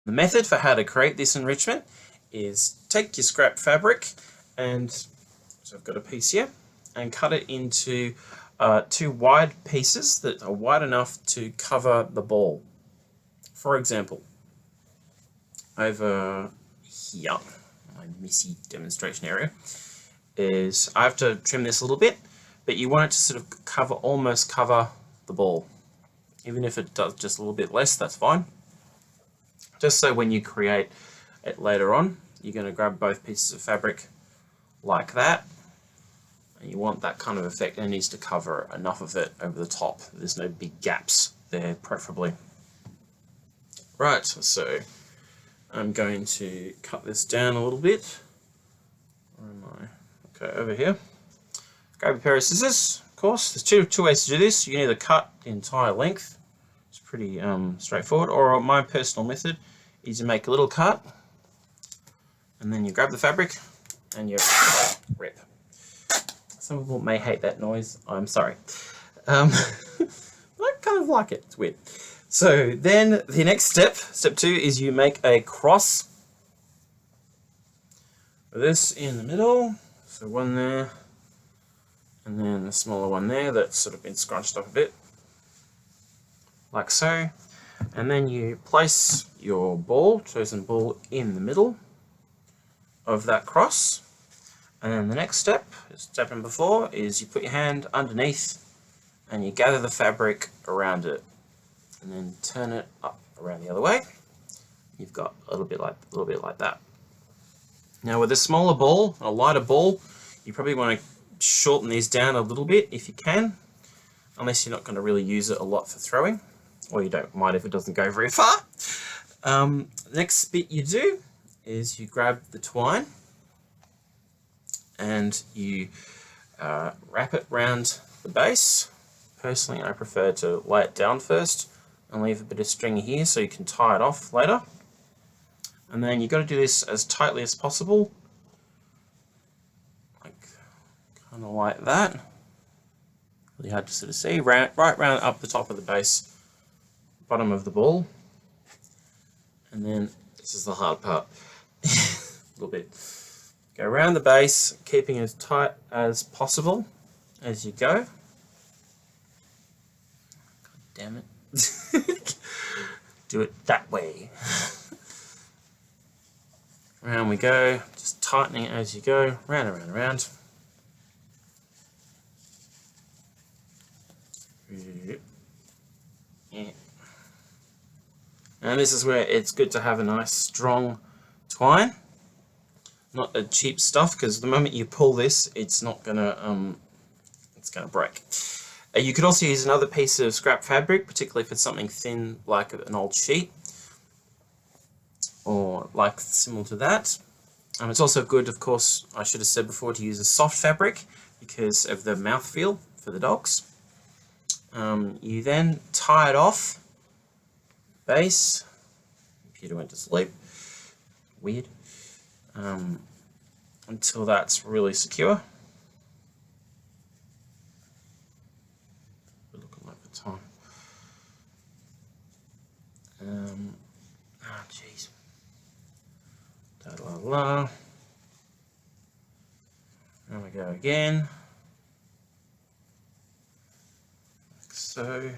The method for how to create this enrichment is take your scrap fabric, and so I've got a piece here, and cut it into 2 wide pieces that are wide enough to cover the ball. For example, over here, my messy demonstration area, is I have to trim this a little bit, but you want it to sort of almost cover the ball. Even if it does just a little bit less, that's fine. Just so when you create it later on, you're going to grab both pieces of fabric like that, and you want that kind of effect, and it needs to cover enough of it over the top. There's no big gaps there, preferably. Right, so I'm going to cut this down a little bit. Where am I? Okay, over here. Grab a pair of scissors, of course. There's two ways to do this. You can either cut the entire length. It's pretty straightforward. Or my personal method is you make a little cut, and then you grab the fabric, and you rip. Some people may hate that noise. I'm sorry. I kind of like it. It's weird. So then the next step, step 2, is you make a cross with this in the middle. So one there, and then the smaller one there that's sort of been scrunched up a bit, like so. And then you place your ball, chosen ball, in the middle of that cross. And then the next step, step number 4, is you put your hand underneath and you gather the fabric around it, and then turn it up around the other way. You've got a little bit like that. Now with a smaller ball, a lighter ball, you probably want to shorten these down a little bit if you can, unless you're not going to really use it a lot for throwing, or you don't mind if it doesn't go very far. Next bit you do is you grab the twine and you wrap it around the base. Personally, I prefer to lay it down first and leave a bit of string here so you can tie it off later. And then you've got to do this as tightly as possible, kind of like that. Really hard to sort of see. Right round up the top of the base, bottom of the ball. And then this is the hard part. A little bit. Go around the base, keeping as tight as possible as you go. God damn it. Do it that way. Around we go, just tightening it as you go, round and round and round. Yeah. And this is where it's good to have a nice strong twine, not a cheap stuff, because the moment you pull this, it's gonna break. You could also use another piece of scrap fabric, particularly if it's something thin like an old sheet, or like similar to that. It's also good, of course, I should have said before, to use a soft fabric because of the mouthfeel for the dogs. You then tie it off, base, computer went to sleep, weird, until that's really secure. We're looking like the time. Jeez. Da la la. There we go again. Like so.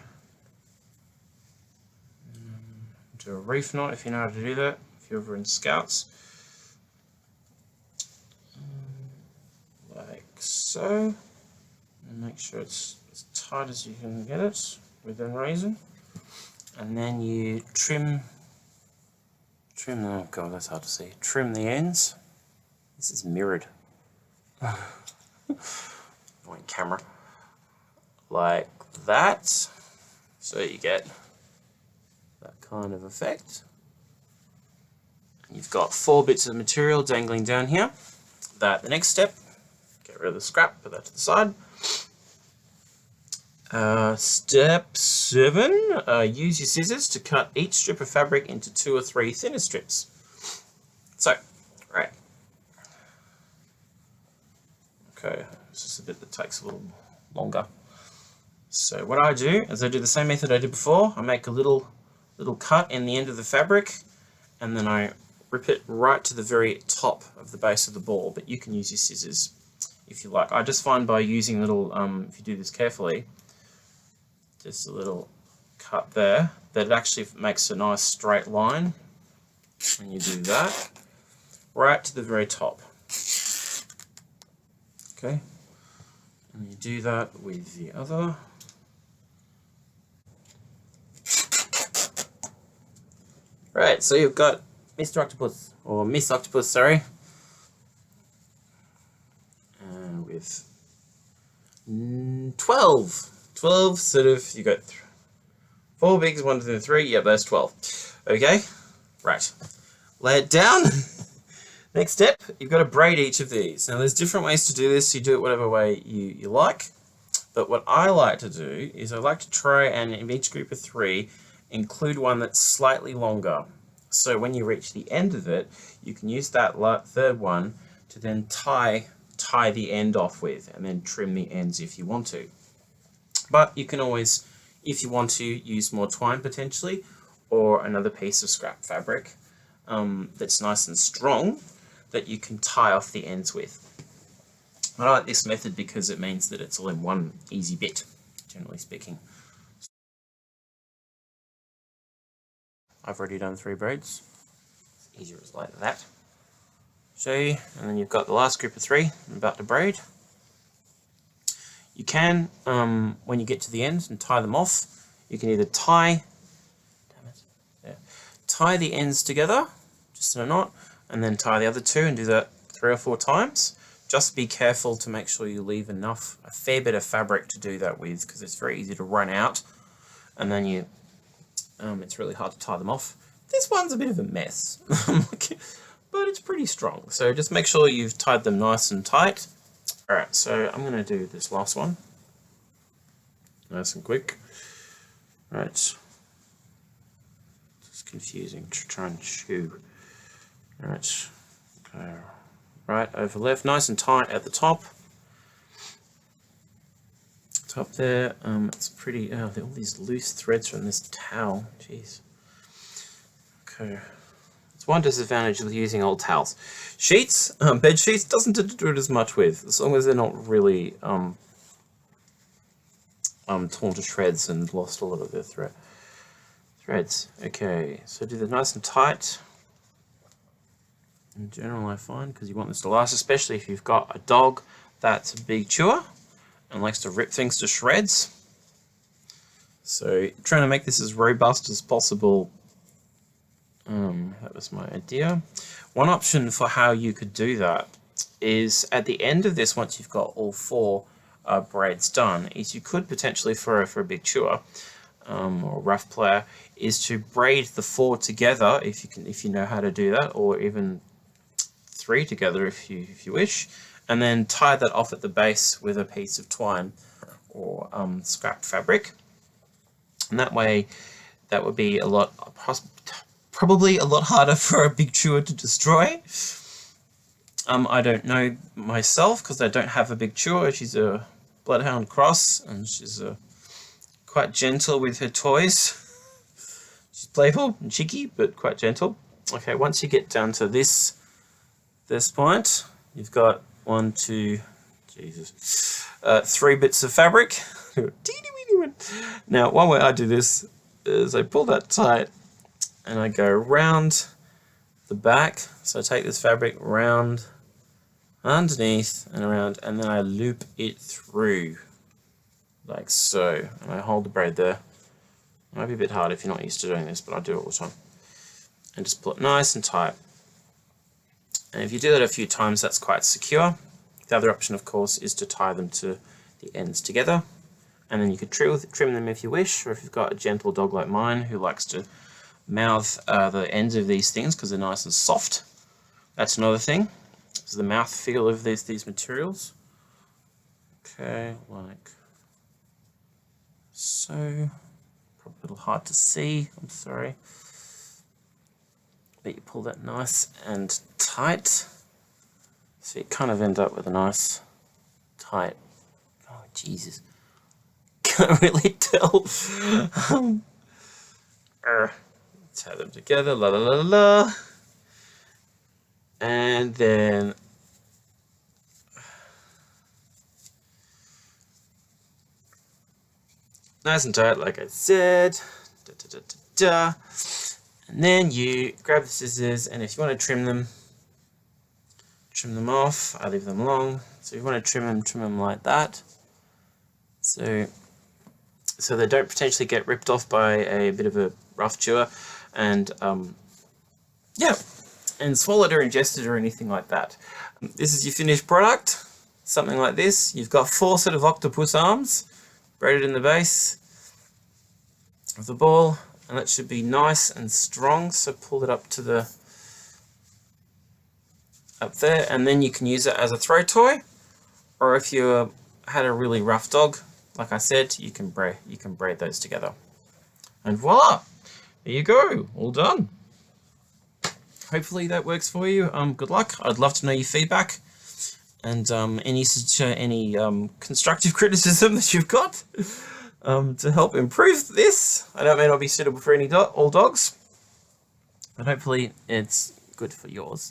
Do a reef knot if you know how to do that, if you're ever in Scouts. Like so. And make sure it's as tight as you can get it within reason. And then you trim, oh god, that's hard to see. Trim the ends. This is mirrored. Annoying camera. Like that. So you get that kind of effect. And you've got 4 bits of material dangling down here. The next step, get rid of the scrap, put that to the side. Step 7, use your scissors to cut each strip of fabric into 2 or 3 thinner strips. So, right. Okay, this is a bit that takes a little longer. So what I do is I do the same method I did before. I make a little cut in the end of the fabric, and then I rip it right to the very top of the base of the ball, but you can use your scissors if you like. I just find by using little, if you do this carefully, just a little cut there, that it actually makes a nice straight line when you do that, right to the very top. Okay, and you do that with the other. Right, so you've got Mr. Octopus, or Miss Octopus, sorry, with 12 sort of, you got 4 bigs, 1, 2, 3, yep, that's 12. Okay, right, lay it down. Next step, you've got to braid each of these. Now there's different ways to do this, you do it whatever way you like, but what I like to do is I like to try and in each group of 3 include one that's slightly longer. So when you reach the end of it, you can use that third one to then tie the end off with, and then trim the ends if you want to. But you can always, if you want to, use more twine potentially, or another piece of scrap fabric that's nice and strong that you can tie off the ends with. I like this method because it means that it's all in one easy bit, generally speaking. I've already done 3 braids. It's easier as like that. Show you, and then you've got the last group of 3 I'm about to braid. You can, when you get to the end and tie them off, you can either tie the ends together, just in a knot, and then tie the other 2 and do that 3 or 4 times. Just be careful to make sure you leave a fair bit of fabric to do that with, because it's very easy to run out, and then it's really hard to tie them off. This one's a bit of a mess, but it's pretty strong. So just make sure you've tied them nice and tight. Alright, so I'm going to do this last one. Nice and quick. Right. It's confusing to try and chew. Alright. Okay. Right over left, nice and tight at the top. Top there, it's pretty, all these loose threads from this towel, jeez. Okay, it's one disadvantage of using old towels. Sheets, bed sheets, doesn't do it as much with, as long as they're not really torn to shreds and lost a lot of their threads. Okay, so do the nice and tight. In general, I find, because you want this to last, especially if you've got a dog that's a big chewer and likes to rip things to shreds. So trying to make this as robust as possible. That was my idea. One option for how you could do that is at the end of this, once you've got all 4 braids done, is you could potentially for a big chewer or a rough player, is to braid the 4 together if you know how to do that, or even 3 together if you wish, and then tie that off at the base with a piece of twine or scrap fabric. And that way, that would be probably a lot harder for a big chewer to destroy. I don't know myself because I don't have a big chewer. She's a bloodhound cross, and she's quite gentle with her toys. She's playful and cheeky, but quite gentle. Okay, once you get down to this point, you've got 3 bits of fabric. Now, one way I do this is I pull that tight and I go around the back. So I take this fabric round underneath and around, and then I loop it through like so, and I hold the braid there. It might be a bit hard if you're not used to doing this, but I do it all the time. And just pull it nice and tight. And if you do that a few times, that's quite secure. The other option, of course, is to tie them to the ends together. And then you could trim them if you wish, or if you've got a gentle dog like mine who likes to mouth the ends of these things because they're nice and soft. That's another thing. It's the mouth feel of these materials. Okay, like so. Probably a little hard to see, I'm sorry. But you pull that nice and tight. So you kind of end up with a nice tight, oh Jesus, can't really tell. tie them together, la la la la, and then nice and tight, like I said. Da, da, da, da, da. And then you grab the scissors, and if you want to trim them off. I leave them long. So if you want to trim them like that. So they don't potentially get ripped off by a bit of a rough chewer, and yeah, and swallowed or ingested or anything like that. This is your finished product. Something like this. You've got 4 sort of octopus arms braided in the base of the ball, and that should be nice and strong. So pull it up to up there, and then you can use it as a throw toy, or if you had a really rough dog, like I said, you can braid those together, and voila, there you go, all done. Hopefully that works for you. Good luck. I'd love to know your feedback, and any constructive criticism that you've got to help improve this. I know it may not be suitable for all dogs, but hopefully it's good for yours.